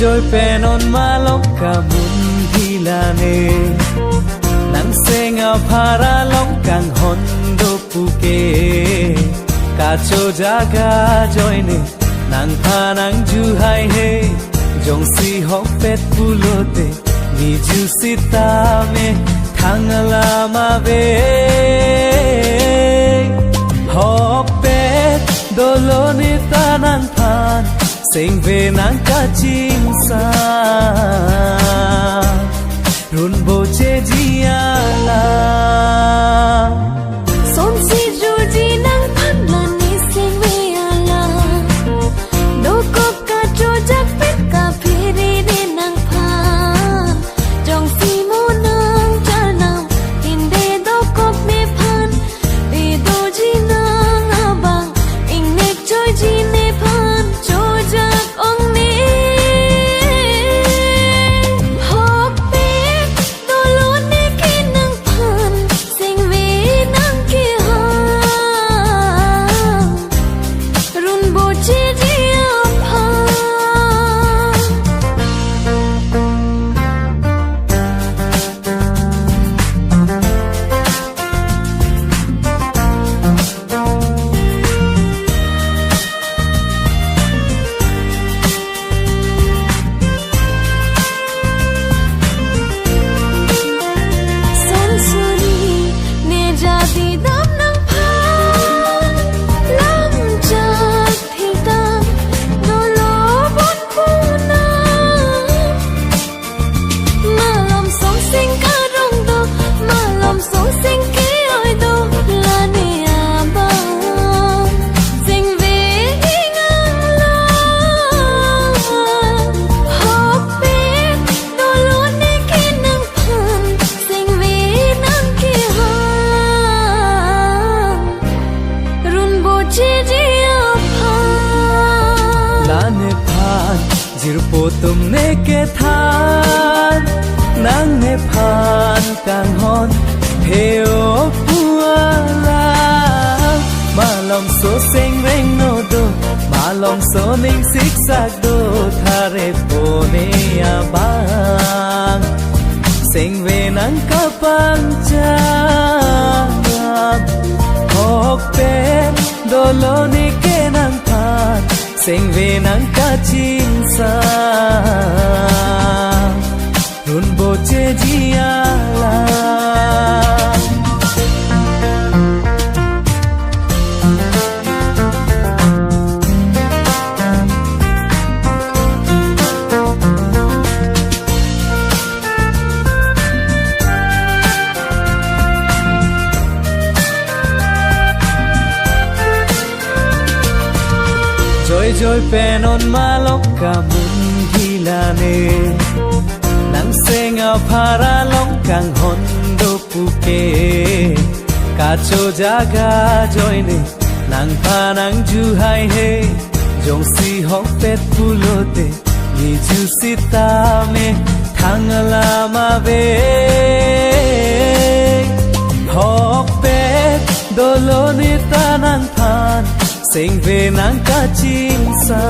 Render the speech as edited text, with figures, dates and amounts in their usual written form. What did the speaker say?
joy penon malok kamun hilane nang senga phara long kang hondo puke kacho jaga joyne nang phanang ju hai he jong si hok pet pulote niju sitame thangala ma ve hok pet doloni tanang phan sing ve nang ka chim sa run bo che jiala son si ru ji nang phan la ni sing ve ala do ko ka tro jak pet ka phiri de nang phan jong si mo nang cha nam in de do ko me phan de do ji nang abang ing nek choi ji ne phan cho jak ong ni jirpo tumne ke than nang ne phan kang hon heo puala malom so sing reng no do malom so ning sik sak do thare pone abang sing ve nang ka pang cha hok pe doloni ke nang phan sing ve nang ka chim sa run bo che jiala joy penon malok kamun hilane nang senga phara long kang hondo puke kacho jaga joyne nang phanang ju hai he jong si hok pet pulote niju sitame thangala ma ve hok pet doloni tanang phan sing ve nang ka chim sa